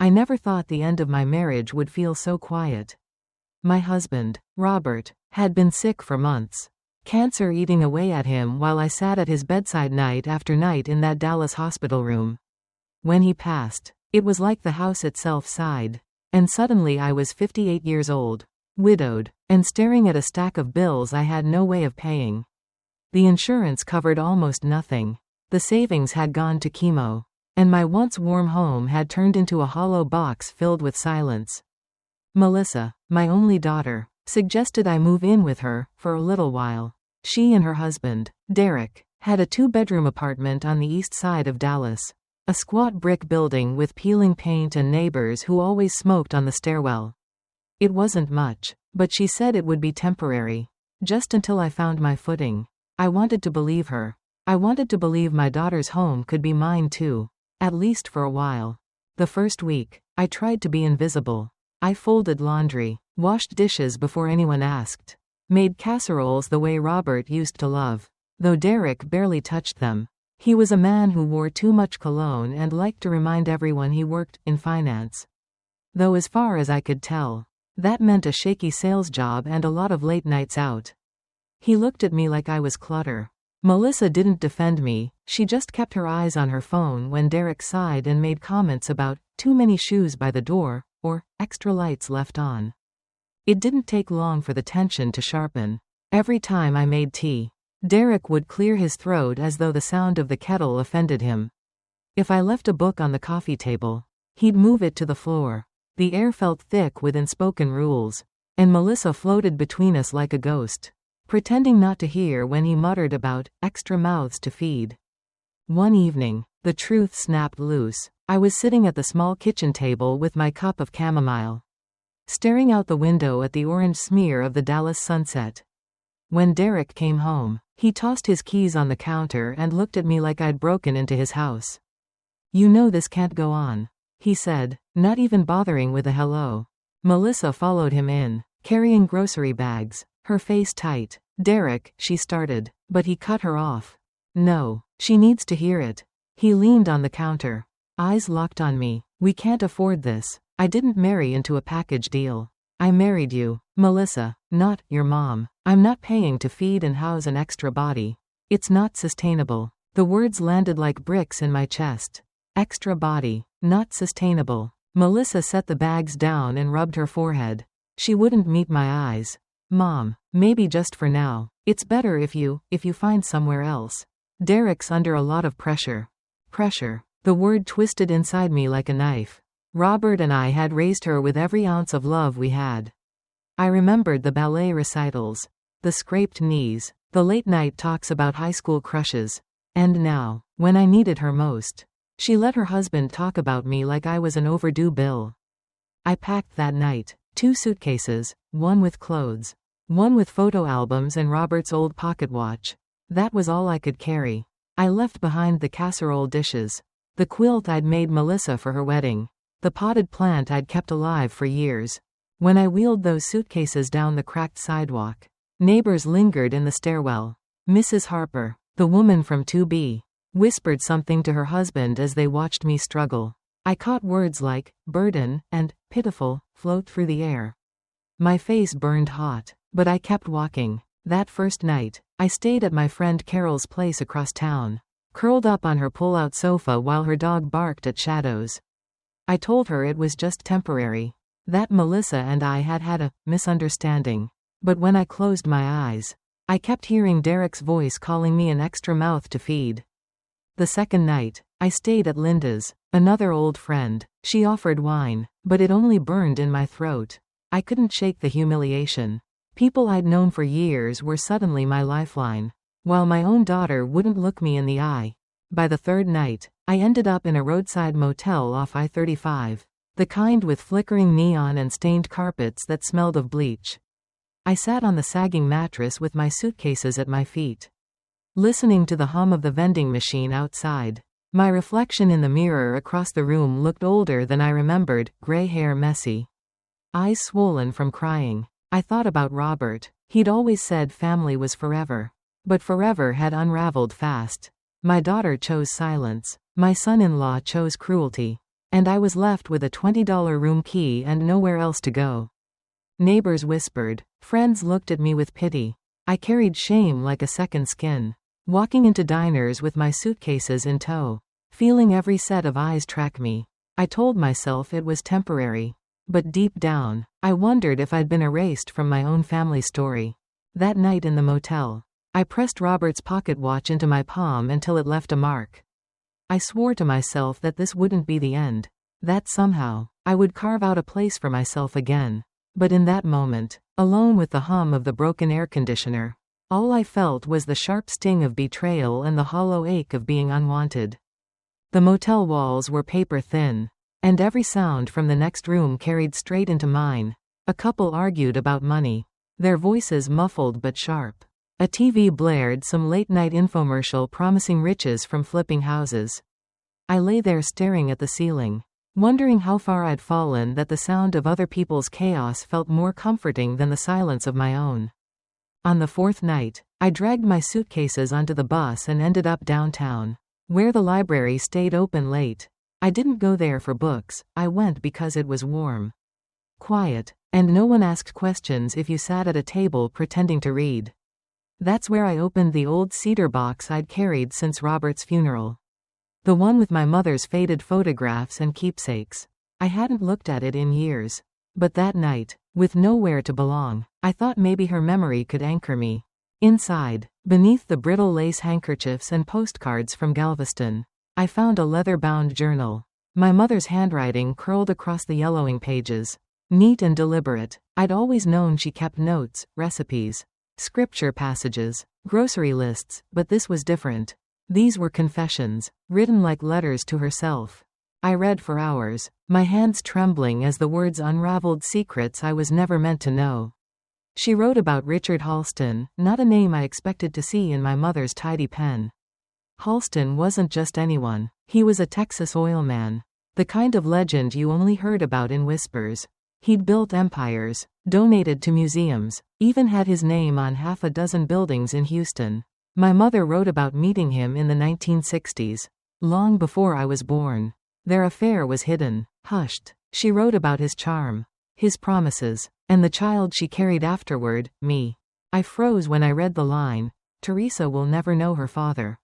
I never thought the end of my marriage would feel so quiet. My husband, Robert, had been sick for months. Cancer eating away at him while I sat at his bedside night after night in that Dallas hospital room. When he passed, it was like the house itself sighed. And suddenly I was 58 years old, widowed, and staring at a stack of bills I had no way of paying. The insurance covered almost nothing. The savings had gone to chemo. And my once warm home had turned into a hollow box filled with silence. Melissa, my only daughter, suggested I move in with her for a little while. She and her husband, Derek, had a 2-bedroom apartment on the east side of Dallas. A squat brick building with peeling paint and neighbors who always smoked on the stairwell. It wasn't much, but she said it would be temporary. Just until I found my footing. I wanted to believe her. I wanted to believe my daughter's home could be mine too. At least for a while. The first week, I tried to be invisible. I folded laundry, washed dishes before anyone asked, made casseroles the way Robert used to love, though Derek barely touched them. He was a man who wore too much cologne and liked to remind everyone he worked in finance. Though as far as I could tell, that meant a shaky sales job and a lot of late nights out. He looked at me like I was clutter. Melissa didn't defend me, she just kept her eyes on her phone when Derek sighed and made comments about too many shoes by the door, or extra lights left on. It didn't take long for the tension to sharpen. Every time I made tea, Derek would clear his throat as though the sound of the kettle offended him. If I left a book on the coffee table, he'd move it to the floor. The air felt thick with unspoken rules, and Melissa floated between us like a ghost, pretending not to hear when he muttered about extra mouths to feed. One evening, the truth snapped loose. I was sitting at the small kitchen table with my cup of chamomile, staring out the window at the orange smear of the Dallas sunset. When Derek came home, he tossed his keys on the counter and looked at me like I'd broken into his house. "You know this can't go on," he said, not even bothering with a hello. Melissa followed him in, carrying grocery bags, her face tight. "Derek," she started, but he cut her off. "No, she needs to hear it." He leaned on the counter, eyes locked on me. "We can't afford this. I didn't marry into a package deal. I married you, Melissa, not your mom. I'm not paying to feed and house an extra body. It's not sustainable." The words landed like bricks in my chest. Extra body, not sustainable. Melissa set the bags down and rubbed her forehead. She wouldn't meet my eyes. "Mom, maybe just for now. It's better if you find somewhere else. Derek's under a lot of pressure." Pressure. The word twisted inside me like a knife. Robert and I had raised her with every ounce of love we had. I remembered the ballet recitals, the scraped knees, the late-night talks about high school crushes. And now, when I needed her most, she let her husband talk about me like I was an overdue bill. I packed that night, 2 suitcases, one with clothes, one with photo albums and Robert's old pocket watch. That was all I could carry. I left behind the casserole dishes, the quilt I'd made Melissa for her wedding, the potted plant I'd kept alive for years. When I wheeled those suitcases down the cracked sidewalk, neighbors lingered in the stairwell. Mrs. Harper, the woman from 2B, whispered something to her husband as they watched me struggle. I caught words like burden and pitiful float through the air. My face burned hot, but I kept walking. That first night, I stayed at my friend Carol's place across town, curled up on her pull-out sofa while her dog barked at shadows. I told her it was just temporary, that Melissa and I had had a misunderstanding. But when I closed my eyes, I kept hearing Derek's voice calling me an extra mouth to feed. The second night, I stayed at Linda's, another old friend. She offered wine, but it only burned in my throat. I couldn't shake the humiliation. People I'd known for years were suddenly my lifeline, while my own daughter wouldn't look me in the eye. By the third night, I ended up in a roadside motel off I-35, the kind with flickering neon and stained carpets that smelled of bleach. I sat on the sagging mattress with my suitcases at my feet, listening to the hum of the vending machine outside. My reflection in the mirror across the room looked older than I remembered, gray hair messy, eyes swollen from crying. I thought about Robert. He'd always said family was forever. But forever had unraveled fast. My daughter chose silence. My son-in-law chose cruelty. and I was left with a $20 room key and nowhere else to go. Neighbors whispered. Friends looked at me with pity. I carried shame like a second skin. Walking into diners with my suitcases in tow. Feeling every set of eyes track me. I told myself it was temporary. But deep down, I wondered if I'd been erased from my own family story. That night in the motel, I pressed Robert's pocket watch into my palm until it left a mark. I swore to myself that this wouldn't be the end. That somehow, I would carve out a place for myself again. But in that moment, alone with the hum of the broken air conditioner, all I felt was the sharp sting of betrayal and the hollow ache of being unwanted. The motel walls were paper thin, and every sound from the next room carried straight into mine. A couple argued about money, their voices muffled but sharp. A TV blared some late-night infomercial promising riches from flipping houses. I lay there staring at the ceiling, wondering how far I'd fallen that the sound of other people's chaos felt more comforting than the silence of my own. On the fourth night, I dragged my suitcases onto the bus and ended up downtown, where the library stayed open late. I didn't go there for books, I went because it was warm, quiet, and no one asked questions if you sat at a table pretending to read. That's where I opened the old cedar box I'd carried since Robert's funeral. The one with my mother's faded photographs and keepsakes. I hadn't looked at it in years. But that night, with nowhere to belong, I thought maybe her memory could anchor me. Inside, beneath the brittle lace handkerchiefs and postcards from Galveston, I found a leather-bound journal. My mother's handwriting curled across the yellowing pages. Neat and deliberate. I'd always known she kept notes, recipes, scripture passages, grocery lists, but this was different. These were confessions, written like letters to herself. I read for hours, my hands trembling as the words unraveled secrets I was never meant to know. She wrote about Richard Halston, not a name I expected to see in my mother's tidy pen. Halston wasn't just anyone. He was a Texas oil man. The kind of legend you only heard about in whispers. He'd built empires, donated to museums, even had his name on half a dozen buildings in Houston. My mother wrote about meeting him in the 1960s, long before I was born. Their affair was hidden, hushed. She wrote about his charm, his promises, and the child she carried afterward, me. I froze when I read the line, "Teresa will never know her father."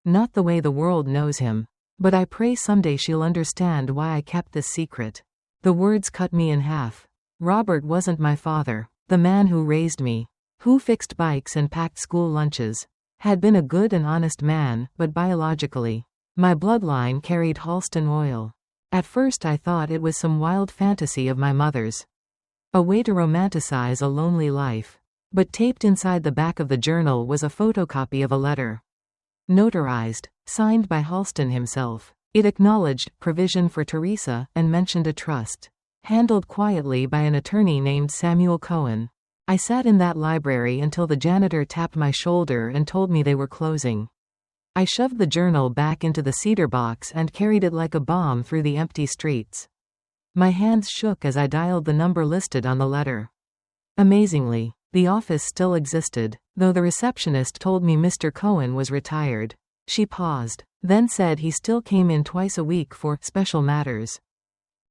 Not the way the world knows him. But I pray someday she'll understand why I kept this secret. The words cut me in half. Robert wasn't my father, the man who raised me, who fixed bikes and packed school lunches. Had been a good and honest man, but biologically, my bloodline carried Halston oil. At first I thought it was some wild fantasy of my mother's. A way to romanticize a lonely life. But taped inside the back of the journal was a photocopy of a letter. Notarized, signed by Halston himself. It acknowledged provision for Teresa and mentioned a trust, handled quietly by an attorney named Samuel Cohen. I sat in that library until the janitor tapped my shoulder and told me they were closing. I shoved the journal back into the cedar box and carried it like a bomb through the empty streets. My hands shook as I dialed the number listed on the letter. Amazingly, the office still existed, though the receptionist told me Mr. Cohen was retired. She paused, then said he still came in twice a week for special matters.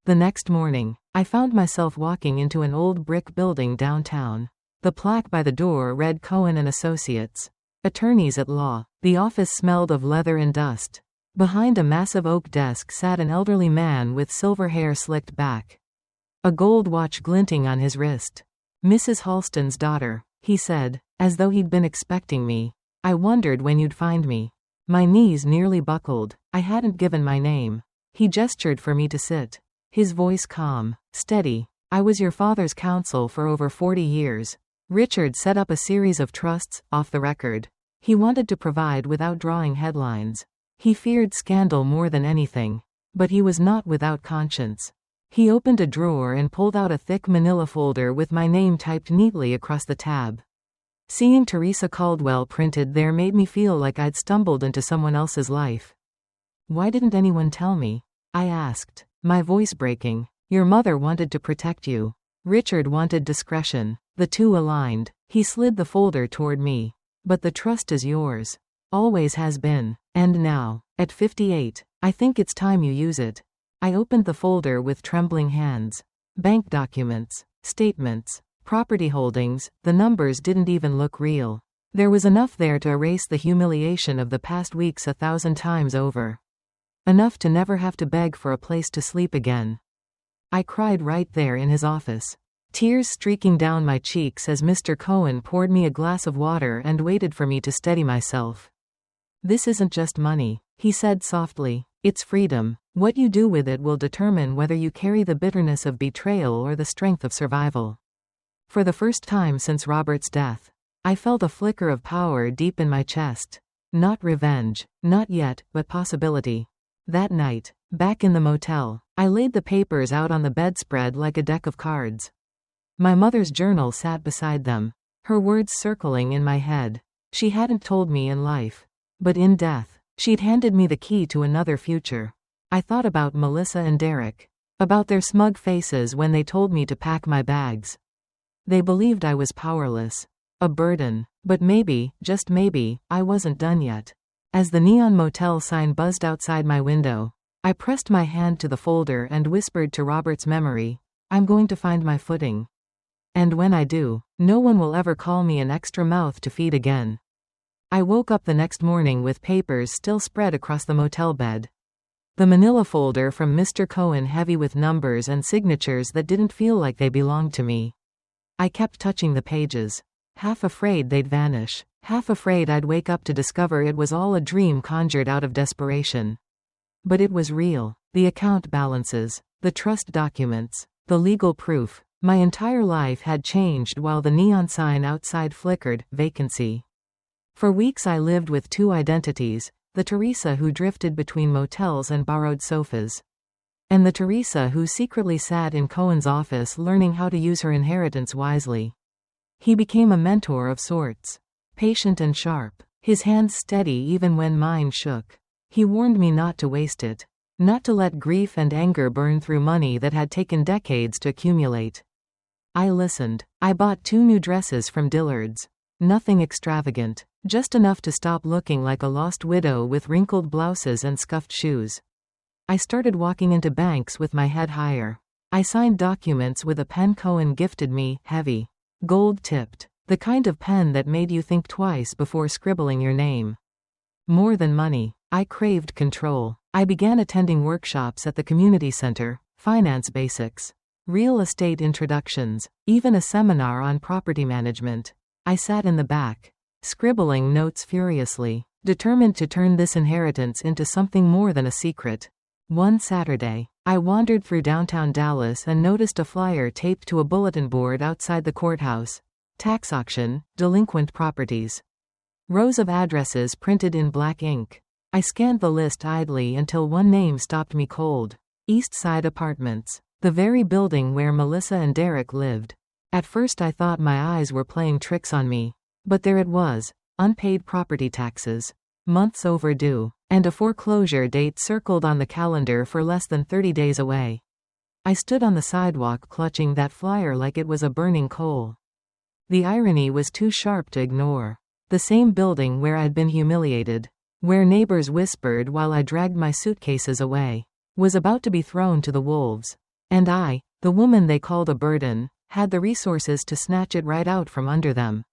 The next morning, I found myself walking into an old brick building downtown. The plaque by the door read Cohen and Associates, attorneys at law. The office smelled of leather and dust. Behind a massive oak desk sat an elderly man with silver hair slicked back, a gold watch glinting on his wrist. "Mrs. Halston's daughter," he said, as though he'd been expecting me. "I wondered when you'd find me." My knees nearly buckled. I hadn't given my name. He gestured for me to sit. His voice calm, steady. "I was your father's counsel for over 40 years. Richard set up a series of trusts, off the record. He wanted to provide without drawing headlines. He feared scandal more than anything. But he was not without conscience." He opened a drawer and pulled out a thick manila folder with my name typed neatly across the tab. Seeing Teresa Caldwell printed there made me feel like I'd stumbled into someone else's life. "Why didn't anyone tell me?" I asked, my voice breaking. "Your mother wanted to protect you. Richard wanted discretion." The two aligned. He slid the folder toward me. "But the trust is yours. Always has been. And now, at 58, I think it's time you use it." I opened the folder with trembling hands. Bank documents, statements, property holdings, the numbers didn't even look real. There was enough there to erase the humiliation of the past weeks 1,000 times over. Enough to never have to beg for a place to sleep again. I cried right there in his office. Tears streaking down my cheeks as Mr. Cohen poured me a glass of water and waited for me to steady myself. "This isn't just money," he said softly. "It's freedom. What you do with it will determine whether you carry the bitterness of betrayal or the strength of survival." For the first time since Robert's death, I felt a flicker of power deep in my chest. Not revenge, not yet, but possibility. That night, back in the motel, I laid the papers out on the bedspread like a deck of cards. My mother's journal sat beside them, her words circling in my head. She hadn't told me in life, but in death, she'd handed me the key to another future. I thought about Melissa and Derek, about their smug faces when they told me to pack my bags. They believed I was powerless, a burden, but maybe, just maybe, I wasn't done yet. As the neon motel sign buzzed outside my window, I pressed my hand to the folder and whispered to Robert's memory, "I'm going to find my footing. And when I do, no one will ever call me an extra mouth to feed again." I woke up the next morning with papers still spread across the motel bed. The manila folder from Mr. Cohen heavy with numbers and signatures that didn't feel like they belonged to me. I kept touching the pages, half afraid they'd vanish, half afraid I'd wake up to discover it was all a dream conjured out of desperation. But it was real. The account balances, the trust documents, the legal proof. My entire life had changed while the neon sign outside flickered, vacancy. For weeks I lived with two identities, the Teresa who drifted between motels and borrowed sofas, and the Teresa who secretly sat in Cohen's office learning how to use her inheritance wisely. He became a mentor of sorts, patient and sharp, his hands steady even when mine shook. He warned me not to waste it, not to let grief and anger burn through money that had taken decades to accumulate. I listened. I bought 2 new dresses from Dillard's. Nothing extravagant, just enough to stop looking like a lost widow with wrinkled blouses and scuffed shoes. I started walking into banks with my head higher. I signed documents with a pen Cohen gifted me, heavy, gold-tipped, the kind of pen that made you think twice before scribbling your name. More than money, I craved control. I began attending workshops at the community center, finance basics, real estate introductions, even a seminar on property management. I sat in the back, scribbling notes furiously, determined to turn this inheritance into something more than a secret. One Saturday, I wandered through downtown Dallas and noticed a flyer taped to a bulletin board outside the courthouse. Tax auction, delinquent properties. Rows of addresses printed in black ink. I scanned the list idly until one name stopped me cold. East Side Apartments. The very building where Melissa and Derek lived. At first I thought my eyes were playing tricks on me. But there it was, unpaid property taxes, months overdue, and a foreclosure date circled on the calendar for less than 30 days away. I stood on the sidewalk clutching that flyer like it was a burning coal. The irony was too sharp to ignore. The same building where I'd been humiliated, where neighbors whispered while I dragged my suitcases away, was about to be thrown to the wolves. And I, the woman they called a burden, had the resources to snatch it right out from under them.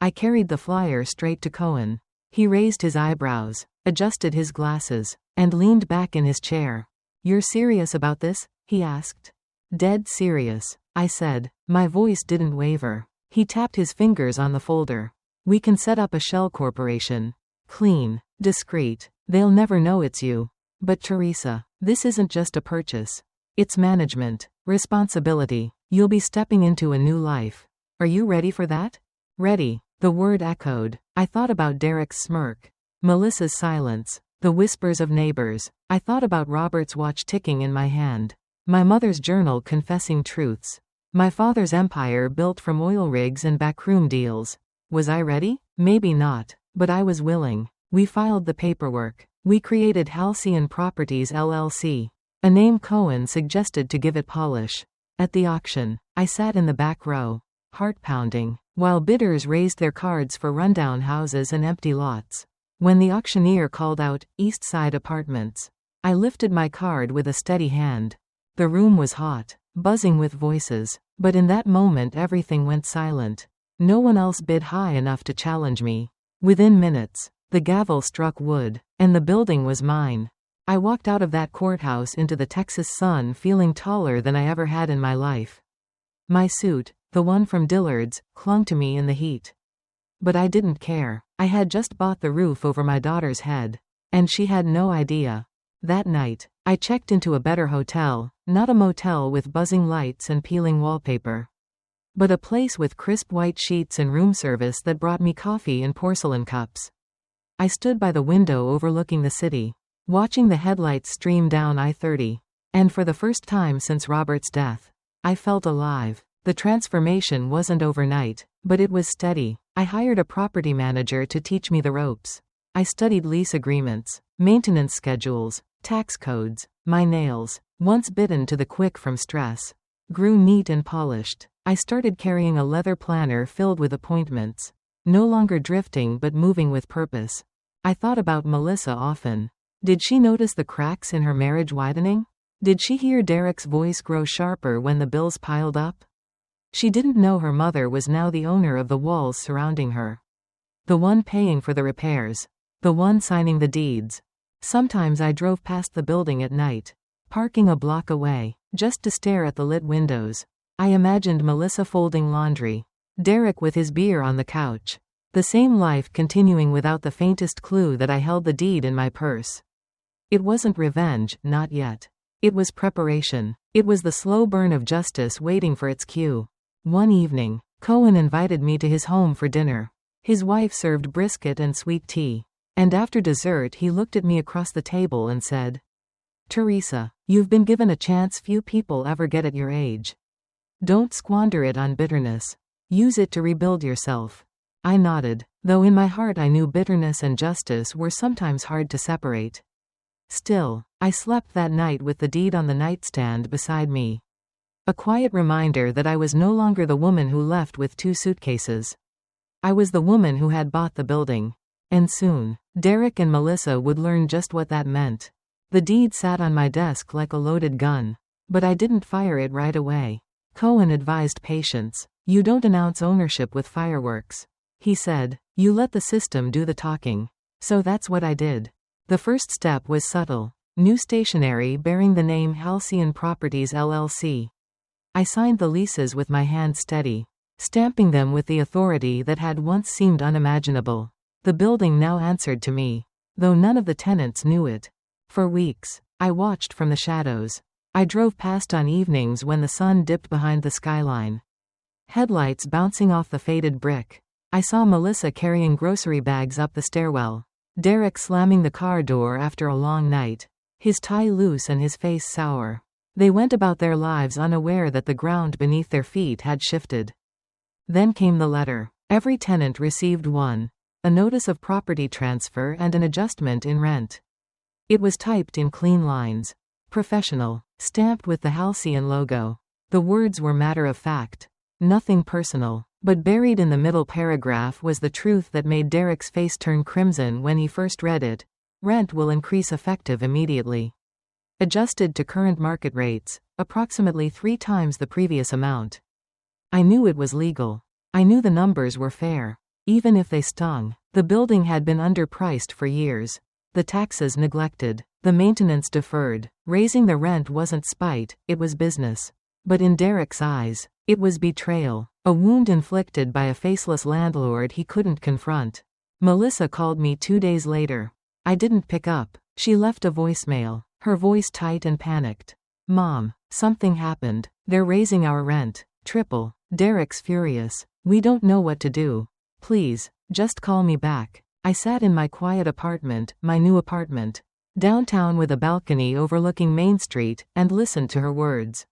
I carried the flyer straight to Cohen. He raised his eyebrows, adjusted his glasses, and leaned back in his chair. "You're serious about this?" he asked. "Dead serious," I said. My voice didn't waver. He tapped his fingers on the folder. "We can set up a shell corporation. Clean, discreet. They'll never know it's you. But Teresa, this isn't just a purchase. It's management, responsibility. You'll be stepping into a new life. Are you ready for that?" Ready. The word echoed. I thought about Derek's smirk, Melissa's silence, the whispers of neighbors. I thought about Robert's watch ticking in my hand, my mother's journal confessing truths, my father's empire built from oil rigs and backroom deals. Was I ready? Maybe not, but I was willing. We filed the paperwork. We created Halcyon Properties LLC, a name Cohen suggested to give it polish. At the auction, I sat in the back row, heart pounding, while bidders raised their cards for rundown houses and empty lots. When the auctioneer called out, "East Side Apartments," I lifted my card with a steady hand. The room was hot, buzzing with voices, but in that moment everything went silent. No one else bid high enough to challenge me. Within minutes, the gavel struck wood, and the building was mine. I walked out of that courthouse into the Texas sun feeling taller than I ever had in my life. My suit, the one from Dillard's, clung to me in the heat. But I didn't care. I had just bought the roof over my daughter's head. And she had no idea. That night, I checked into a better hotel, not a motel with buzzing lights and peeling wallpaper, but a place with crisp white sheets and room service that brought me coffee in porcelain cups. I stood by the window overlooking the city, watching the headlights stream down I-30. And for the first time since Robert's death, I felt alive. The transformation wasn't overnight, but it was steady. I hired a property manager to teach me the ropes. I studied lease agreements, maintenance schedules, tax codes. My nails, once bitten to the quick from stress, grew neat and polished. I started carrying a leather planner filled with appointments, no longer drifting but moving with purpose. I thought about Melissa often. Did she notice the cracks in her marriage widening? Did she hear Derek's voice grow sharper when the bills piled up? She didn't know her mother was now the owner of the walls surrounding her. The one paying for the repairs. The one signing the deeds. Sometimes I drove past the building at night, parking a block away, just to stare at the lit windows. I imagined Melissa folding laundry, Derek with his beer on the couch. The same life continuing without the faintest clue that I held the deed in my purse. It wasn't revenge, not yet. It was preparation. It was the slow burn of justice waiting for its cue. One evening, Cohen invited me to his home for dinner. His wife served brisket and sweet tea. And after dessert he looked at me across the table and said, "Teresa, you've been given a chance few people ever get at your age. Don't squander it on bitterness. Use it to rebuild yourself." I nodded, though in my heart I knew bitterness and justice were sometimes hard to separate. Still, I slept that night with the deed on the nightstand beside me. A quiet reminder that I was no longer the woman who left with 2 suitcases. I was the woman who had bought the building. And soon, Derek and Melissa would learn just what that meant. The deed sat on my desk like a loaded gun. But I didn't fire it right away. Cohen advised patience. You don't announce ownership with fireworks. He said, you let the system do the talking. So that's what I did. The first step was subtle. New stationery bearing the name Halcyon Properties LLC. I signed the leases with my hand steady, stamping them with the authority that had once seemed unimaginable. The building now answered to me, though none of the tenants knew it. For weeks, I watched from the shadows. I drove past on evenings when the sun dipped behind the skyline. Headlights bouncing off the faded brick. I saw Melissa carrying grocery bags up the stairwell. Derek slamming the car door after a long night, his tie loose and his face sour. They went about their lives unaware that the ground beneath their feet had shifted. Then came the letter. Every tenant received one. A notice of property transfer and an adjustment in rent. It was typed in clean lines. Professional. Stamped with the Halcyon logo. The words were matter of fact. Nothing personal. But buried in the middle paragraph was the truth that made Derek's face turn crimson when he first read it. Rent will increase effective immediately. Adjusted to current market rates, approximately 3 times the previous amount. I knew it was legal. I knew the numbers were fair. Even if they stung. The building had been underpriced for years. The taxes neglected. The maintenance deferred. Raising the rent wasn't spite, it was business. But in Derek's eyes, it was betrayal. A wound inflicted by a faceless landlord he couldn't confront. Melissa called me 2 days later. I didn't pick up. She left a voicemail, her voice tight and panicked. "Mom, something happened. They're raising our rent. Triple." Derek's furious. "We don't know what to do. Please, just call me back." I sat in my quiet apartment, my new apartment, downtown with a balcony overlooking Main Street, and listened to her words.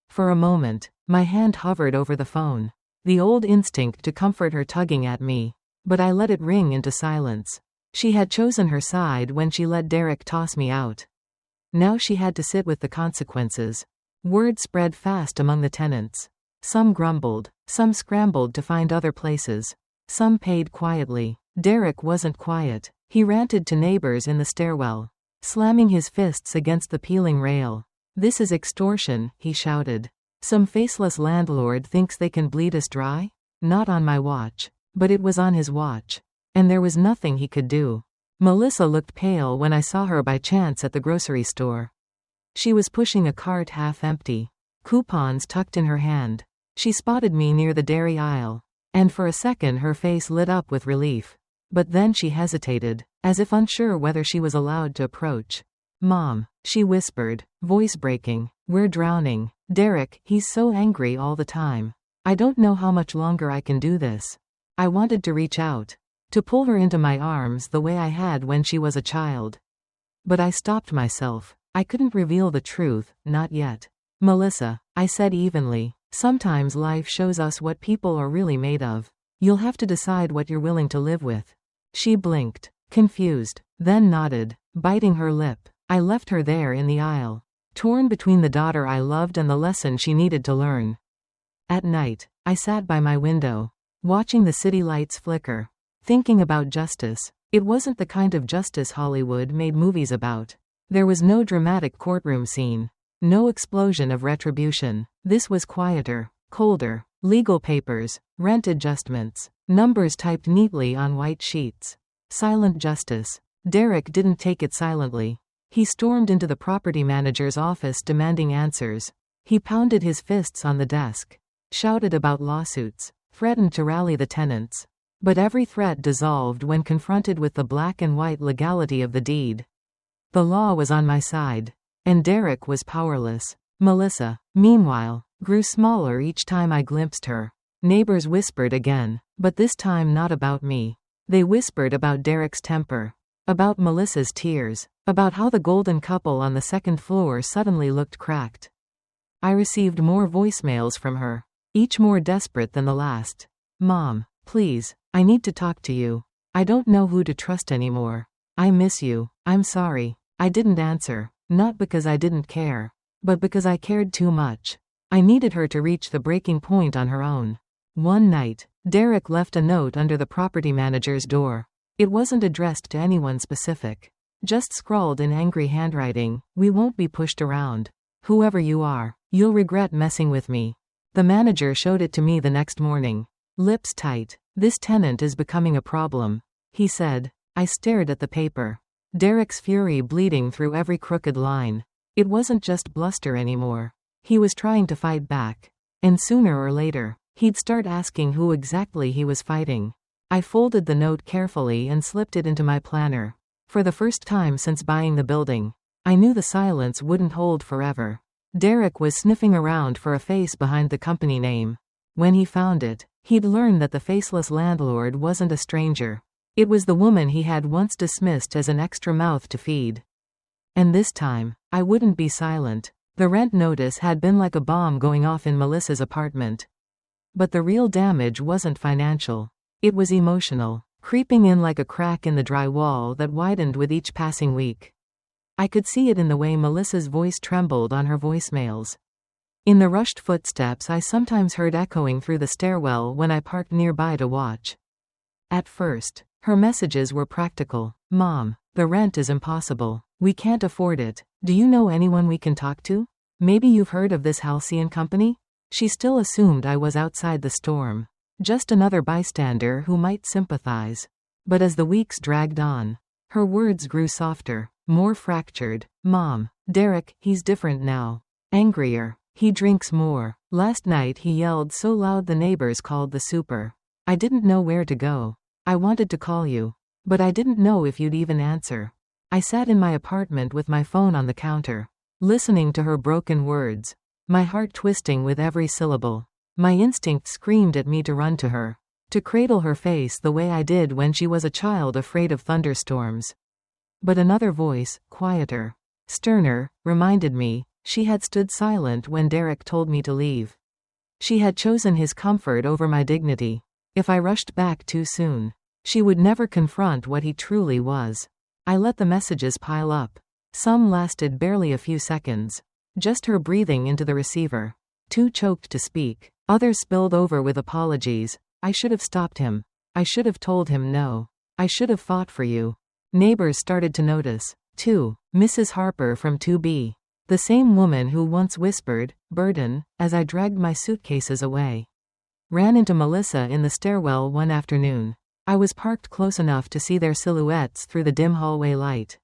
For a moment, my hand hovered over the phone. The old instinct to comfort her tugging at me. But I let it ring into silence. She had chosen her side when she let Derek toss me out. Now she had to sit with the consequences. Word spread fast among the tenants. Some grumbled, some scrambled to find other places. Some paid quietly. Derek wasn't quiet. He ranted to neighbors in the stairwell. slamming his fists against the peeling rail. "This is extortion," he shouted. "Some faceless landlord thinks they can bleed us dry? Not on my watch." But it was on his watch. And there was nothing he could do. Melissa looked pale when I saw her by chance at the grocery store. She was pushing a cart half empty, coupons tucked in her hand. She spotted me near the dairy aisle, and for a second her face lit up with relief. But then she hesitated, as if unsure whether she was allowed to approach. "Mom," she whispered, voice breaking, "we're drowning. Derek, he's so angry all the time. I don't know how much longer I can do this." I wanted to reach out, to pull her into my arms the way I had when she was a child. But I stopped myself. I couldn't reveal the truth, not yet. "Melissa," I said evenly, "sometimes life shows us what people are really made of. You'll have to decide what you're willing to live with." She blinked, confused, then nodded, biting her lip. I left her there in the aisle, torn between the daughter I loved and the lesson she needed to learn. At night, I sat by my window, watching the city lights flicker, thinking about justice. It wasn't the kind of justice Hollywood made movies about. There was no dramatic courtroom scene, no explosion of retribution. This was quieter, colder. Legal papers, rent adjustments, numbers typed neatly on white sheets. Silent justice. Derek didn't take it silently. He stormed into the property manager's office demanding answers. He pounded his fists on the desk, shouted about lawsuits, threatened to rally the tenants. But every threat dissolved when confronted with the black and white legality of the deed. The law was on my side, and Derek was powerless. Melissa, meanwhile, grew smaller each time I glimpsed her. Neighbors whispered again, but this time not about me. They whispered about Derek's temper, about Melissa's tears, about how the golden couple on the second floor suddenly looked cracked. I received more voicemails from her, each more desperate than the last. "Mom, please, I need to talk to you. I don't know who to trust anymore. I miss you. I'm sorry." I didn't answer, not because I didn't care, but because I cared too much. I needed her to reach the breaking point on her own. One night, Derek left a note under the property manager's door. It wasn't addressed to anyone specific, just scrawled in angry handwriting, "We won't be pushed around. Whoever you are, you'll regret messing with me." The manager showed it to me the next morning. Lips tight. "This tenant is becoming a problem," he said. I stared at the paper, Derek's fury bleeding through every crooked line. It wasn't just bluster anymore. He was trying to fight back. And sooner or later, he'd start asking who exactly he was fighting. I folded the note carefully and slipped it into my planner. For the first time since buying the building, I knew the silence wouldn't hold forever. Derek was sniffing around for a face behind the company name. When he found it, he'd learned that the faceless landlord wasn't a stranger. It was the woman he had once dismissed as an extra mouth to feed. And this time, I wouldn't be silent. The rent notice had been like a bomb going off in Melissa's apartment. But the real damage wasn't financial. It was emotional, creeping in like a crack in the dry wall that widened with each passing week. I could see it in the way Melissa's voice trembled on her voicemails. In the rushed footsteps I sometimes heard echoing through the stairwell when I parked nearby to watch. At first, her messages were practical. "Mom, the rent is impossible. We can't afford it. Do you know anyone we can talk to? Maybe you've heard of this Halcyon company?" She still assumed I was outside the storm, just another bystander who might sympathize. But as the weeks dragged on, her words grew softer, more fractured. "Mom, Derek, he's different now. Angrier. He drinks more. Last night he yelled so loud the neighbors called the super. I didn't know where to go. I wanted to call you, but I didn't know if you'd even answer." I sat in my apartment with my phone on the counter, listening to her broken words, my heart twisting with every syllable. My instinct screamed at me to run to her, to cradle her face the way I did when she was a child afraid of thunderstorms. But another voice, quieter, sterner, reminded me she had stood silent when Derek told me to leave. She had chosen his comfort over my dignity. If I rushed back too soon, she would never confront what he truly was. I let the messages pile up. Some lasted barely a few seconds, just her breathing into the receiver, too choked to speak. Others spilled over with apologies. "I should have stopped him. I should have told him no. I should have fought for you." Neighbors started to notice. 2. Mrs. Harper from 2B. The same woman who once whispered, "Burden," as I dragged my suitcases away. Ran into Melissa in the stairwell one afternoon. I was parked close enough to see their silhouettes through the dim hallway light.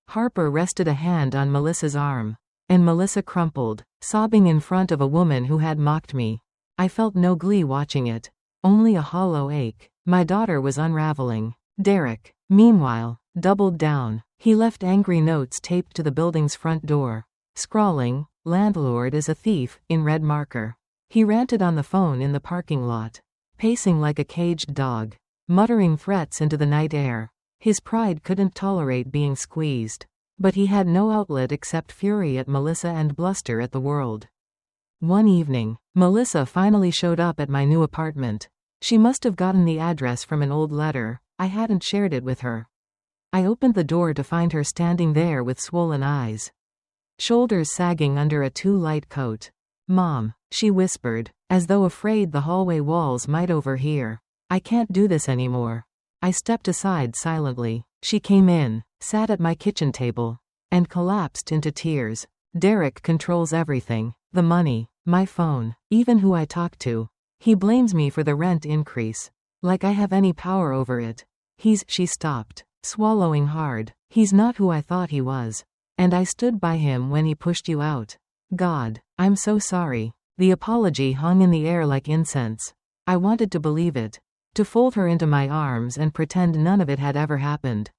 Harper rested a hand on Melissa's arm. And Melissa crumpled, sobbing in front of a woman who had mocked me. I felt no glee watching it. Only a hollow ache. My daughter was unraveling. Derek, meanwhile, doubled down. He left angry notes taped to the building's front door. Scrawling, "Landlord is a thief," in red marker. He ranted on the phone in the parking lot. Pacing like a caged dog. Muttering threats into the night air. His pride couldn't tolerate being squeezed. But he had no outlet except fury at Melissa and bluster at the world. One evening, Melissa finally showed up at my new apartment. She must have gotten the address from an old letter. I hadn't shared it with her. I opened the door to find her standing there with swollen eyes. Shoulders sagging under a too light coat. "Mom," she whispered, as though afraid the hallway walls might overhear. "I can't do this anymore." I stepped aside silently. She came in, sat at my kitchen table, and collapsed into tears. "Derek controls everything. The money, my phone, even who I talk to. He blames me for the rent increase. Like I have any power over it. She stopped, swallowing hard. "He's not who I thought he was. And I stood by him when he pushed you out. God, I'm so sorry." The apology hung in the air like incense. I wanted to believe it. To fold her into my arms and pretend none of it had ever happened.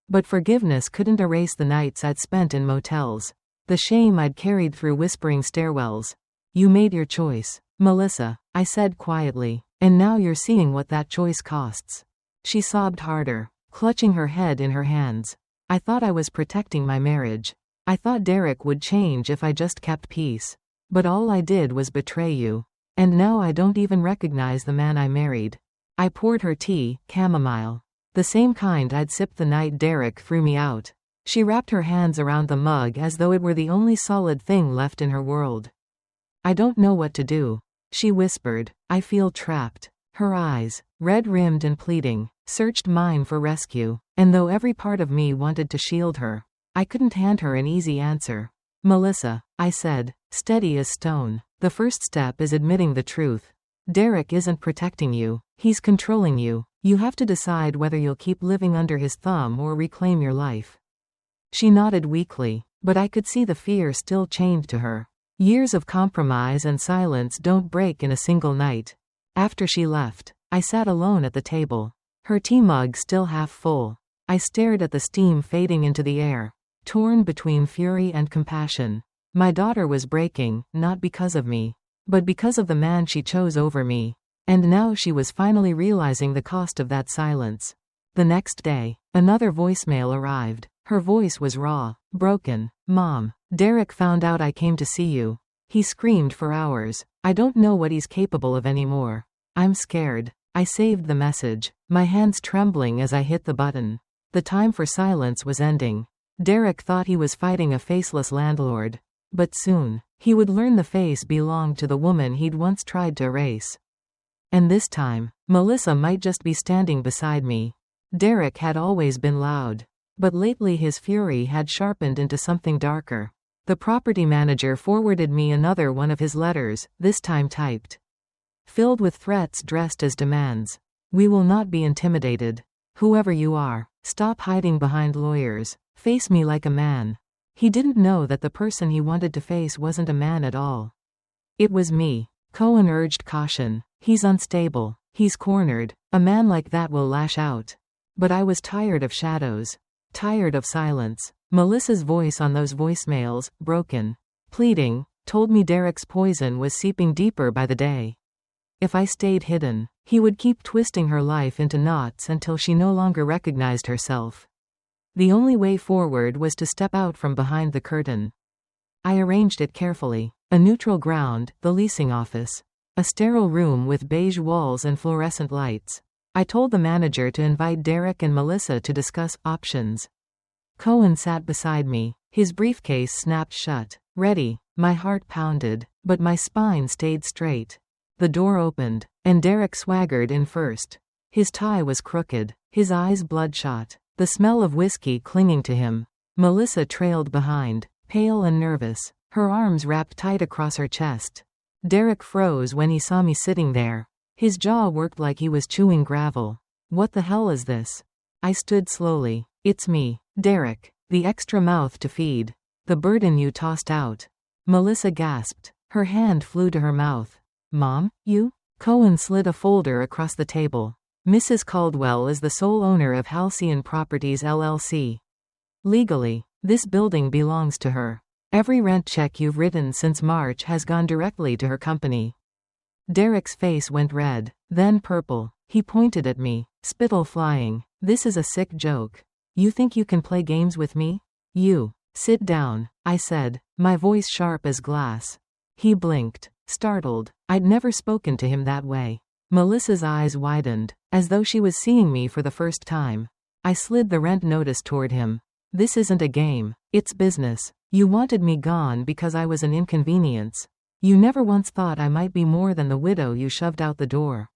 But forgiveness couldn't erase the nights I'd spent in motels. The shame I'd carried through whispering stairwells. "You made your choice, Melissa," I said quietly, "and now you're seeing what that choice costs." She sobbed harder, clutching her head in her hands. I thought I was protecting my marriage. I thought Derek would change if I just kept peace. But all I did was betray you. And now I don't even recognize the man I married. I poured her tea, chamomile. The same kind I'd sipped the night Derek threw me out. She wrapped her hands around the mug as though it were the only solid thing left in her world. "I don't know what to do," she whispered. "I feel trapped." Her eyes, red-rimmed and pleading, searched mine for rescue, and though every part of me wanted to shield her, I couldn't hand her an easy answer. "Melissa," I said, steady as stone, "the first step is admitting the truth. Derek isn't protecting you. He's controlling you. You have to decide whether you'll keep living under his thumb or reclaim your life." She nodded weakly, but I could see the fear still chained to her. Years of compromise and silence don't break in a single night. After she left, I sat alone at the table. Her tea mug still half full. I stared at the steam fading into the air, torn between fury and compassion. My daughter was breaking, not because of me, but because of the man she chose over me. And now she was finally realizing the cost of that silence. The next day, another voicemail arrived. Her voice was raw, broken. "Mom, Derek found out I came to see you. He screamed for hours. I don't know what he's capable of anymore. I'm scared." I saved the message, my hands trembling as I hit the button. The time for silence was ending. Derek thought he was fighting a faceless landlord. But soon, he would learn the face belonged to the woman he'd once tried to erase. And this time, Melissa might just be standing beside me. Derek had always been loud. But lately his fury had sharpened into something darker. The property manager forwarded me another one of his letters, this time typed. Filled with threats dressed as demands. "We will not be intimidated. Whoever you are, stop hiding behind lawyers. Face me like a man." He didn't know that the person he wanted to face wasn't a man at all. It was me. Cohen urged caution. "He's unstable. He's cornered. A man like that will lash out." But I was tired of shadows. Tired of silence. Melissa's voice on those voicemails, broken, pleading, told me Derek's poison was seeping deeper by the day. If I stayed hidden, he would keep twisting her life into knots until she no longer recognized herself. The only way forward was to step out from behind the curtain. I arranged it carefully. A neutral ground, the leasing office. A sterile room with beige walls and fluorescent lights. I told the manager to invite Derek and Melissa to discuss options. Cohen sat beside me, his briefcase snapped shut. Ready. My heart pounded, but my spine stayed straight. The door opened, and Derek swaggered in first. His tie was crooked, his eyes bloodshot, the smell of whiskey clinging to him. Melissa trailed behind, pale and nervous, her arms wrapped tight across her chest. Derek froze when he saw me sitting there. His jaw worked like he was chewing gravel. What the hell is this? I stood slowly. It's me, Derek, the extra mouth to feed. The burden you tossed out. Melissa gasped. Her hand flew to her mouth. Mom, you? Cohen slid a folder across the table. Mrs. Caldwell is the sole owner of Halcyon Properties LLC. Legally, this building belongs to her. Every rent check you've written since March has gone directly to her company. Derek's face went red, then purple. He pointed at me, spittle flying. This is a sick joke. You think you can play games with me? You. Sit down, I said, my voice sharp as glass. He blinked, startled. I'd never spoken to him that way. Melissa's eyes widened, as though she was seeing me for the first time. I slid the rent notice toward him. This isn't a game. It's business. You wanted me gone because I was an inconvenience. You never once thought I might be more than the widow you shoved out the door.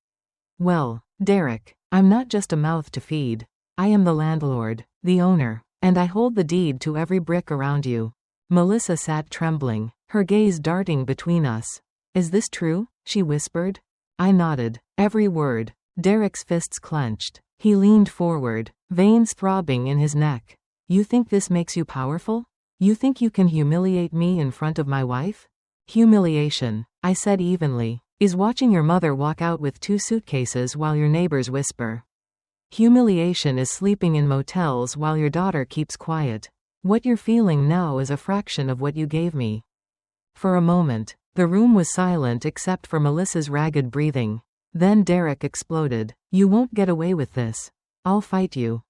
Well, Derek, I'm not just a mouth to feed. I am the landlord, the owner, and I hold the deed to every brick around you. Melissa sat trembling, her gaze darting between us. Is this true? She whispered. I nodded. Every word. Derek's fists clenched. He leaned forward, veins throbbing in his neck. You think this makes you powerful? You think you can humiliate me in front of my wife? Humiliation, I said evenly, is watching your mother walk out with 2 suitcases while your neighbors whisper. Humiliation is sleeping in motels while your daughter keeps quiet. What you're feeling now is a fraction of what you gave me. For a moment, the room was silent except for Melissa's ragged breathing. Then Derek exploded. You won't get away with this. I'll fight you.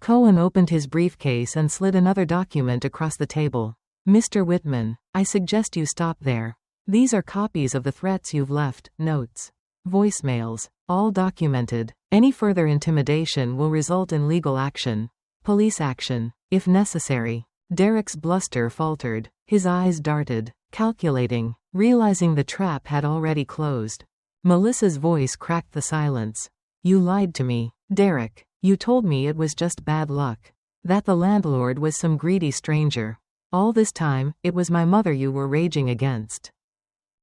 Cohen opened his briefcase and slid another document across the table. Mr. Whitman, I suggest you stop there. These are copies of the threats you've left, notes, voicemails, all documented. Any further intimidation will result in legal action. Police action, if necessary. Derek's bluster faltered. His eyes darted, calculating, realizing the trap had already closed. Melissa's voice cracked the silence. You lied to me, Derek. You told me it was just bad luck. That the landlord was some greedy stranger. All this time, it was my mother you were raging against.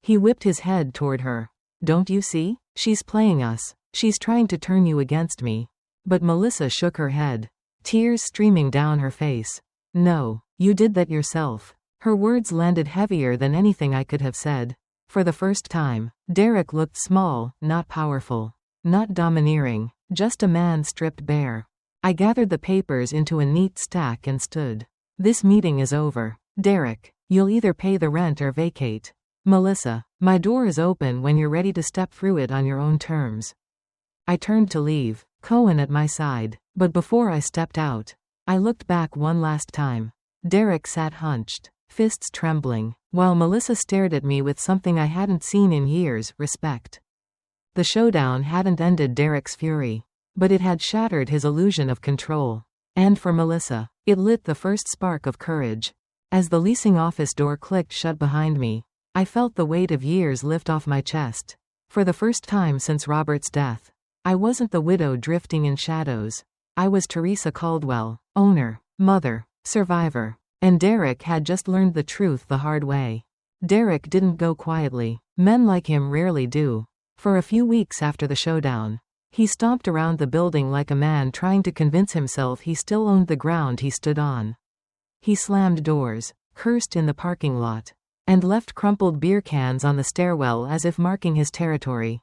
He whipped his head toward her. Don't you see? She's playing us. She's trying to turn you against me. But Melissa shook her head, tears streaming down her face. No, you did that yourself. Her words landed heavier than anything I could have said. For the first time, Derek looked small, not powerful, not domineering, just a man stripped bare. I gathered the papers into a neat stack and stood. This meeting is over. Derek, you'll either pay the rent or vacate. Melissa, my door is open when you're ready to step through it on your own terms. I turned to leave, Cohen at my side, but before I stepped out, I looked back one last time. Derek sat hunched, fists trembling, while Melissa stared at me with something I hadn't seen in years, respect. The showdown hadn't ended Derek's fury, but it had shattered his illusion of control. And for Melissa, it lit the first spark of courage. As the leasing office door clicked shut behind me, I felt the weight of years lift off my chest. For the first time since Robert's death, I wasn't the widow drifting in shadows. I was Teresa Caldwell, owner, mother, survivor. And Derek had just learned the truth the hard way. Derek didn't go quietly. Men like him rarely do. For a few weeks after the showdown, he stomped around the building like a man trying to convince himself he still owned the ground he stood on. He slammed doors, cursed in the parking lot, and left crumpled beer cans on the stairwell as if marking his territory.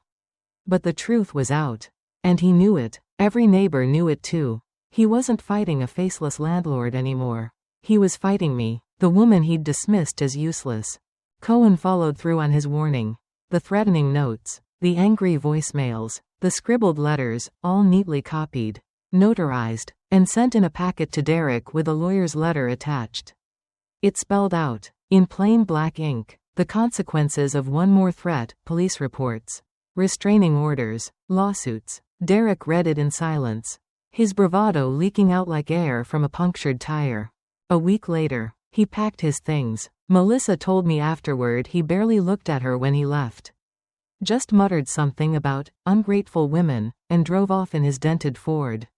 But the truth was out. And he knew it. Every neighbor knew it too. He wasn't fighting a faceless landlord anymore. He was fighting me, the woman he'd dismissed as useless. Cohen followed through on his warning. The threatening notes, the angry voicemails, the scribbled letters, all neatly copied, notarized, and sent in a packet to Derek with a lawyer's letter attached. It spelled out, in plain black ink, the consequences of one more threat: police reports, restraining orders, lawsuits. Derek read it in silence, his bravado leaking out like air from a punctured tire. A week later, he packed his things. Melissa told me afterward he barely looked at her when he left. Just muttered something about ungrateful women, and drove off in his dented Ford.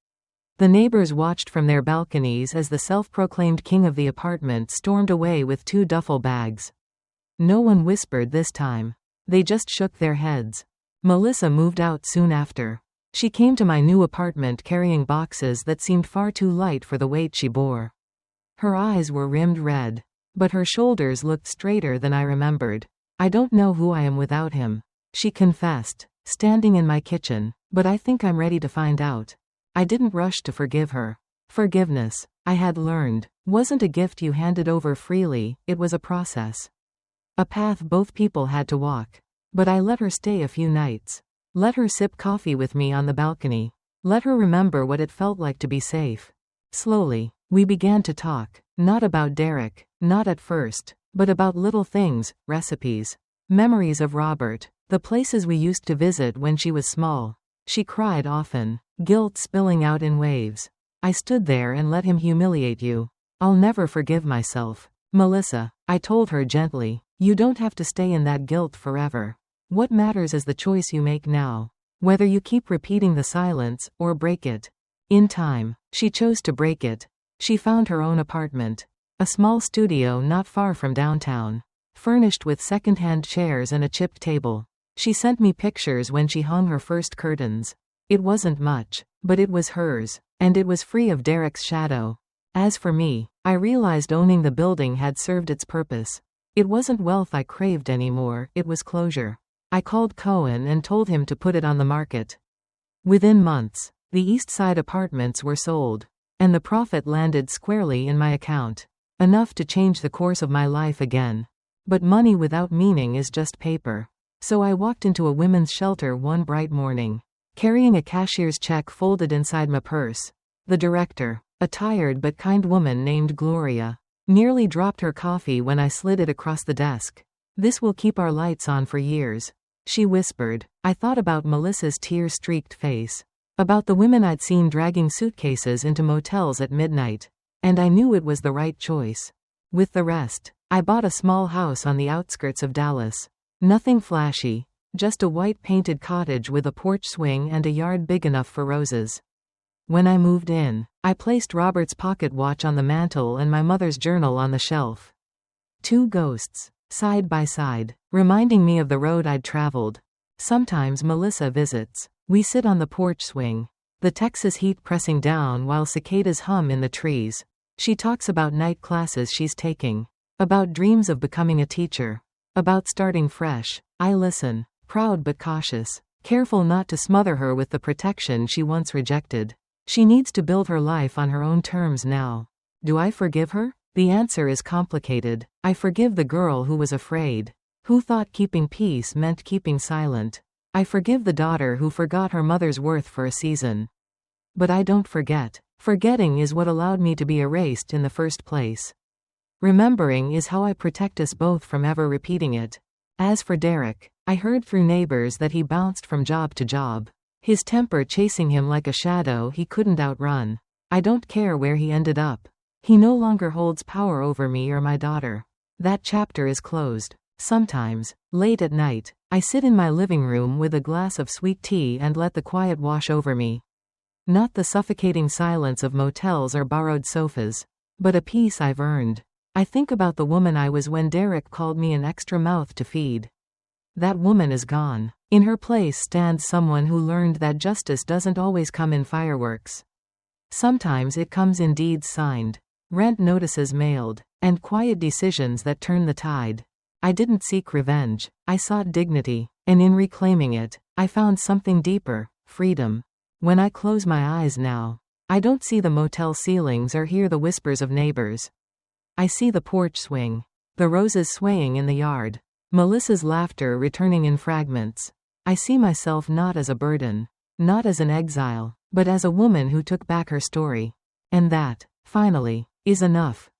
The neighbors watched from their balconies as the self-proclaimed king of the apartment stormed away with 2 duffel bags. No one whispered this time. They just shook their heads. Melissa moved out soon after. She came to my new apartment carrying boxes that seemed far too light for the weight she bore. Her eyes were rimmed red, but her shoulders looked straighter than I remembered. I don't know who I am without him, she confessed, standing in my kitchen, but I think I'm ready to find out. I didn't rush to forgive her. Forgiveness, I had learned, wasn't a gift you handed over freely, it was a process. A path both people had to walk. But I let her stay a few nights. Let her sip coffee with me on the balcony. Let her remember what it felt like to be safe. Slowly, we began to talk, not about Derek, not at first, but about little things, recipes, memories of Robert, the places we used to visit when she was small. She cried often, guilt spilling out in waves. I stood there and let him humiliate you. I'll never forgive myself. Melissa, I told her gently, you don't have to stay in that guilt forever. What matters is the choice you make now. Whether you keep repeating the silence, or break it. In time, she chose to break it. She found her own apartment. A small studio not far from downtown. Furnished with second-hand chairs and a chipped table. She sent me pictures when she hung her first curtains. It wasn't much, but it was hers, and it was free of Derek's shadow. As for me, I realized owning the building had served its purpose. It wasn't wealth I craved anymore, it was closure. I called Cohen and told him to put it on the market. Within months, the East Side apartments were sold, and the profit landed squarely in my account. Enough to change the course of my life again. But money without meaning is just paper. So I walked into a women's shelter one bright morning, carrying a cashier's check folded inside my purse. The director, a tired but kind woman named Gloria, nearly dropped her coffee when I slid it across the desk. This will keep our lights on for years, she whispered. I thought about Melissa's tear-streaked face, about the women I'd seen dragging suitcases into motels at midnight, and I knew it was the right choice. With the rest, I bought a small house on the outskirts of Dallas. Nothing flashy, just a white-painted cottage with a porch swing and a yard big enough for roses. When I moved in, I placed Robert's pocket watch on the mantel and my mother's journal on the shelf. 2 ghosts, side by side, reminding me of the road I'd traveled. Sometimes Melissa visits. We sit on the porch swing, the Texas heat pressing down while cicadas hum in the trees. She talks about night classes she's taking, about dreams of becoming a teacher, about starting fresh. I listen, proud but cautious, careful not to smother her with the protection she once rejected. She needs to build her life on her own terms now. Do I forgive her? The answer is complicated. I forgive the girl who was afraid, who thought keeping peace meant keeping silent. I forgive the daughter who forgot her mother's worth for a season. But I don't forget. Forgetting is what allowed me to be erased in the first place. Remembering is how I protect us both from ever repeating it. As for Derek, I heard through neighbors that he bounced from job to job, his temper chasing him like a shadow he couldn't outrun. I don't care where he ended up. He no longer holds power over me or my daughter. That chapter is closed. Sometimes, late at night, I sit in my living room with a glass of sweet tea and let the quiet wash over me. Not the suffocating silence of motels or borrowed sofas, but a peace I've earned. I think about the woman I was when Derek called me an extra mouth to feed. That woman is gone. In her place stands someone who learned that justice doesn't always come in fireworks. Sometimes it comes in deeds signed, rent notices mailed, and quiet decisions that turn the tide. I didn't seek revenge, I sought dignity, and in reclaiming it, I found something deeper, freedom. When I close my eyes now, I don't see the motel ceilings or hear the whispers of neighbors. I see the porch swing, the roses swaying in the yard, Melissa's laughter returning in fragments. I see myself not as a burden, not as an exile, but as a woman who took back her story. And that, finally, is enough.